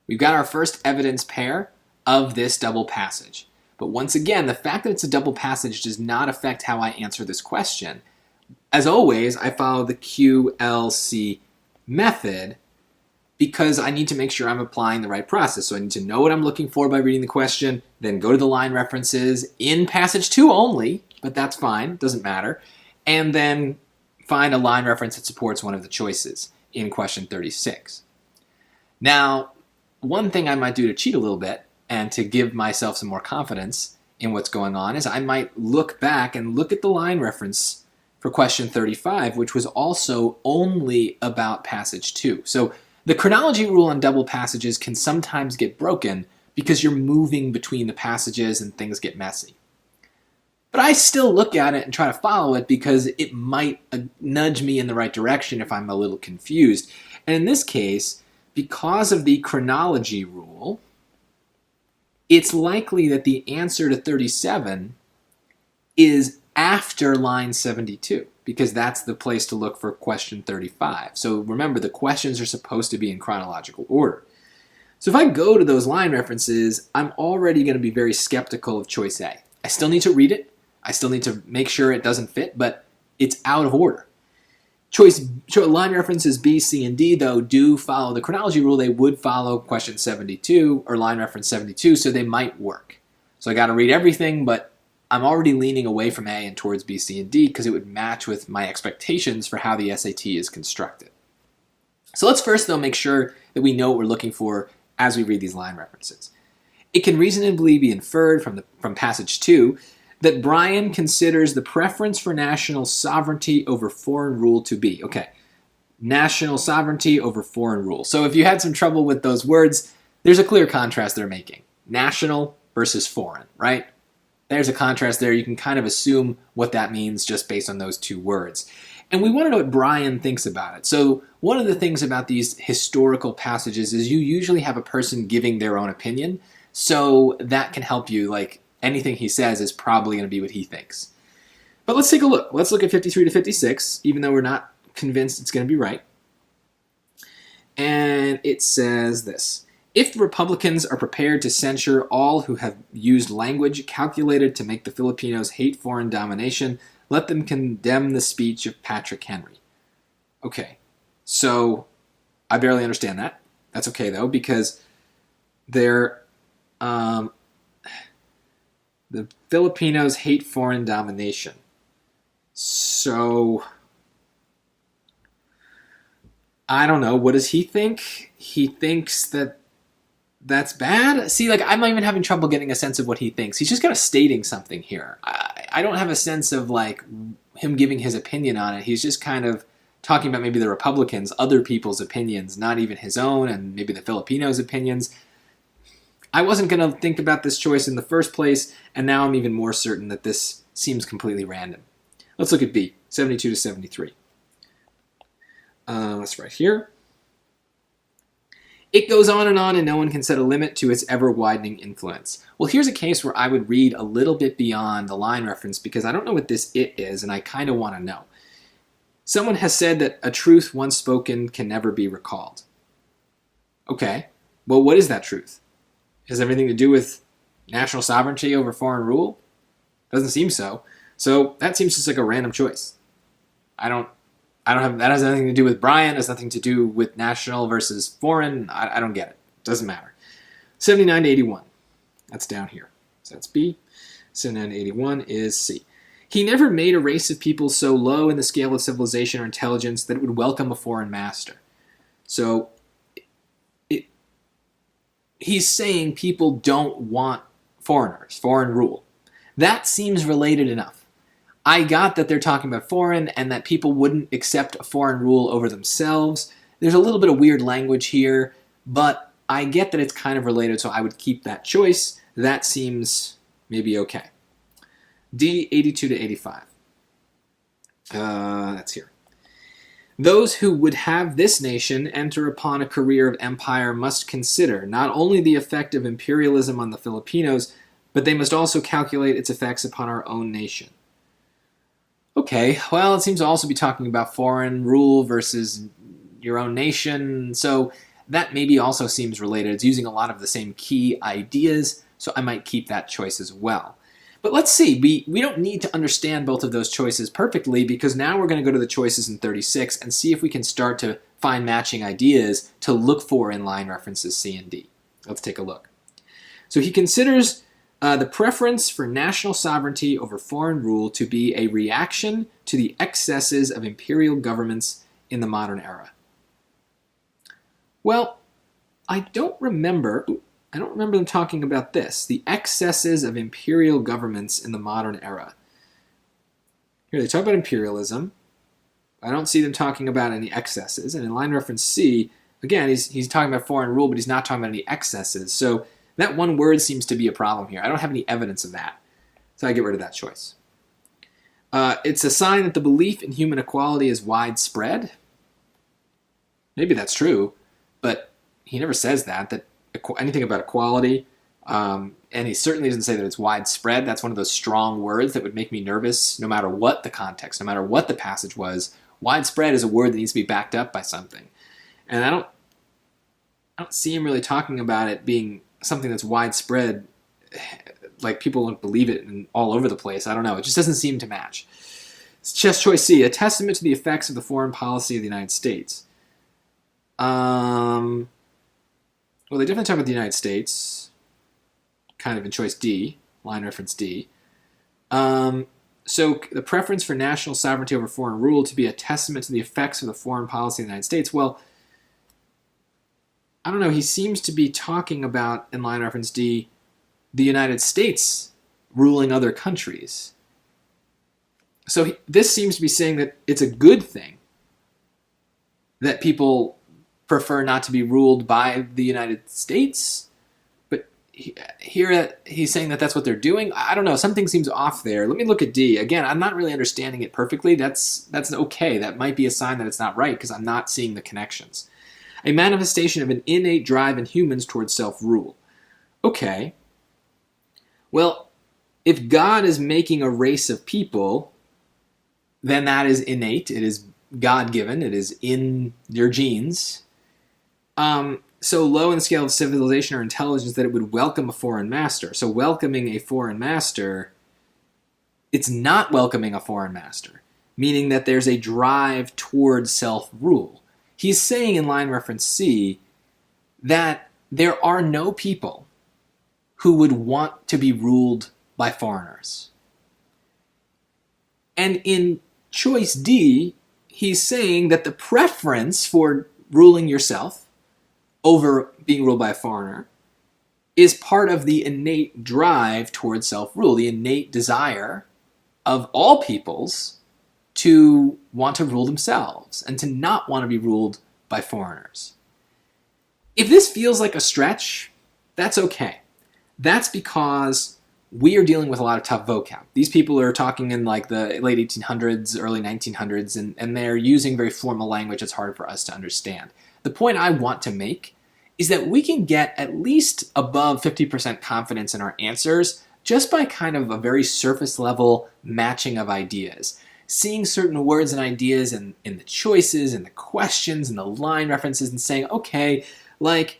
We've got our first evidence pair of this double passage. But once again, the fact that it's a double passage does not affect how I answer this question. As always, I follow the QLC method because I need to make sure I'm applying the right process. So I need to know what I'm looking for by reading the question, then go to the line references in passage 2 only, but that's fine, doesn't matter, and then find a line reference that supports one of the choices in question 36. Now, one thing I might do to cheat a little bit and to give myself some more confidence in what's going on is I might look back and look at the line reference for question 35, which was also only about passage 2. So the chronology rule on double passages can sometimes get broken because you're moving between the passages and things get messy. But I still look at it and try to follow it because it might nudge me in the right direction if I'm a little confused. And in this case, because of the chronology rule, it's likely that the answer to 37 is after line 72, because that's the place to look for question 35. So remember, the questions are supposed to be in chronological order. So if I go to those line references, I'm already going to be very skeptical of choice A. I still need to read it. I still need to make sure it doesn't fit, but it's out of order. Line references B, C, and D, though, do follow the chronology rule. They would follow question 72 or line reference 72, so they might work. So I got to read everything, but I'm already leaning away from A and towards B, C, and D because it would match with my expectations for how the SAT is constructed. So let's first, though, make sure that we know what we're looking for as we read these line references. It can reasonably be inferred from passage 2 that Brian considers the preference for national sovereignty over foreign rule to be. Okay, national sovereignty over foreign rule. So if you had some trouble with those words, there's a clear contrast they're making. National versus foreign, right? There's a contrast there. You can kind of assume what that means just based on those two words. And we want to know what Brian thinks about it. So one of the things about these historical passages is you usually have a person giving their own opinion. So that can help you, like anything he says is probably going to be what he thinks. But let's take a look. Let's look at 53 to 56, even though we're not convinced it's going to be right. And it says this. If the Republicans are prepared to censure all who have used language calculated to make the Filipinos hate foreign domination, let them condemn the speech of Patrick Henry. Okay, so I barely understand that. That's okay, though, because they're... the Filipinos hate foreign domination. So, I don't know. What does he think? He thinks that that's bad? See, like, I'm not even having trouble getting a sense of what he thinks. He's just kind of stating something here. I don't have a sense of, like, him giving his opinion on it. He's just kind of talking about maybe the Republicans, other people's opinions, not even his own, and maybe the Filipinos' opinions. I wasn't going to think about this choice in the first place, and now I'm even more certain that this seems completely random. Let's look at B, 72 to 73. That's right here. It goes on, and no one can set a limit to its ever-widening influence. Well, here's a case where I would read a little bit beyond the line reference because I don't know what this it is, and I kind of want to know. Someone has said that a truth once spoken can never be recalled. Okay, well, what is that truth? Has everything to do with national sovereignty over foreign rule? Doesn't seem so. So that seems just like a random choice. That has nothing to do with Brian. It has nothing to do with national versus foreign. I don't get it. Doesn't matter. 79 to 81. That's down here. So that's B. 79 to 81 is C. He never made a race of people so low in the scale of civilization or intelligence that it would welcome a foreign master. So he's saying people don't want foreigners, foreign rule. That seems related enough. I got that they're talking about foreign and that people wouldn't accept a foreign rule over themselves. There's a little bit of weird language here, but I get that it's kind of related, so I would keep that choice. That seems maybe okay. D, 82 to 85. That's here. Those who would have this nation enter upon a career of empire must consider not only the effect of imperialism on the Filipinos, but they must also calculate its effects upon our own nation. Okay, well, it seems to also be talking about foreign rule versus your own nation, so that maybe also seems related. It's using a lot of the same key ideas, so I might keep that choice as well. But let's see, we don't need to understand both of those choices perfectly, because now we're going to go to the choices in 36 and see if we can start to find matching ideas to look for in line references C and D. Let's take a look. So he considers the preference for national sovereignty over foreign rule to be a reaction to the excesses of imperial governments in the modern era. Well, I don't remember them talking about this, the excesses of imperial governments in the modern era. Here they talk about imperialism. I don't see them talking about any excesses. And in line reference C, again, he's talking about foreign rule, but he's not talking about any excesses. So that one word seems to be a problem here. I don't have any evidence of that. So I get rid of that choice. It's a sign that the belief in human equality is widespread. Maybe that's true, but he never says that anything about equality. And he certainly doesn't say that it's widespread. That's one of those strong words that would make me nervous no matter what the context, no matter what the passage was. Widespread is a word that needs to be backed up by something. And I don't see him really talking about it being something that's widespread, like people don't believe it all over the place. I don't know. It just doesn't seem to match. It's chess choice C, a testament to the effects of the foreign policy of the United States. Well, they definitely talk about the United States, kind of in choice D, line reference D. So the preference for national sovereignty over foreign rule to be a testament to the effects of the foreign policy of the United States. Well, I don't know. He seems to be talking about, in line reference D, the United States ruling other countries. So this seems to be saying that it's a good thing that people prefer not to be ruled by the United States. Here he's saying that that's what they're doing. I don't know. Something seems off there. Let me look at D. Again, I'm not really understanding it perfectly. That's okay. That might be a sign that it's not right because I'm not seeing the connections. A manifestation of an innate drive in humans towards self-rule. Okay. Well, if God is making a race of people, then that is innate. It is God-given. It is in your genes. So low in the scale of civilization or intelligence that it would welcome a foreign master. So welcoming a foreign master, it's not welcoming a foreign master, meaning that there's a drive towards self-rule. He's saying in line reference C that there are no people who would want to be ruled by foreigners. And in choice D, he's saying that the preference for ruling yourself over being ruled by a foreigner is part of the innate drive towards self-rule, the innate desire of all peoples to want to rule themselves and to not want to be ruled by foreigners. If this feels like a stretch, that's okay. That's because we are dealing with a lot of tough vocab. These people are talking in like the late 1800s, early 1900s, and they're using very formal language that's hard for us to understand. The point I want to make is that we can get at least above 50% confidence in our answers just by kind of a very surface level matching of ideas. Seeing certain words and ideas in the choices and the questions and the line references and saying, okay, like,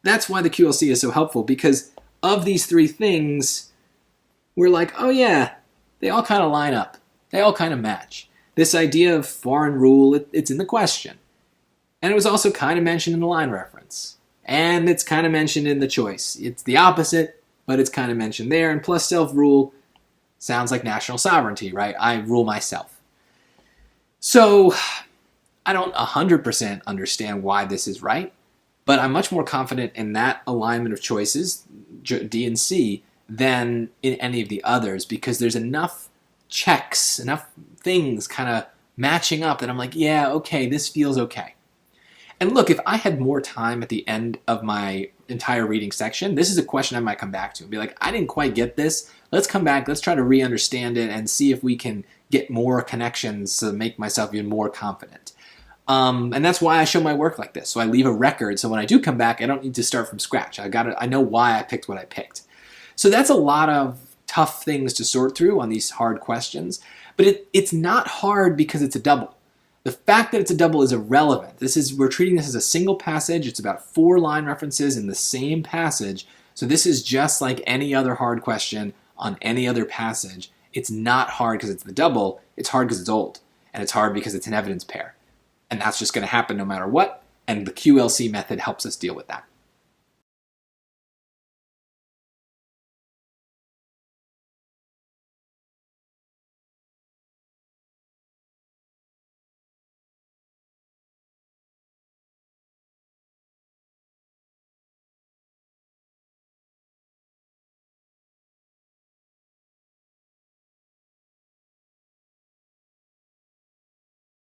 that's why the QLC is so helpful, because of these three things, we're like, oh yeah, they all kind of line up. They all kind of match. This idea of foreign rule, it's in the question. And it was also kind of mentioned in the line reference. And it's kind of mentioned in the choice. It's the opposite, but it's kind of mentioned there. And plus self-rule sounds like national sovereignty, right? I rule myself. So I don't 100% understand why this is right, but I'm much more confident in that alignment of choices, D and C, than in any of the others, because there's enough checks, enough things kind of matching up that I'm like, yeah, okay, this feels okay. And look, if I had more time at the end of my entire reading section, this is a question I might come back to and be like, I didn't quite get this. Let's come back. Let's try to re-understand it and see if we can get more connections to make myself even more confident. And that's why I show my work like this. So I leave a record. So when I do come back, I don't need to start from scratch. I know why I picked what I picked. So that's a lot of tough things to sort through on these hard questions. But it's not hard because it's a double. The fact that it's a double is irrelevant. We're treating this as a single passage. It's about 4 line references in the same passage. So this is just like any other hard question on any other passage. It's not hard because it's the double. It's hard because it's old. And it's hard because it's an evidence pair. And that's just going to happen no matter what. And the QLC method helps us deal with that.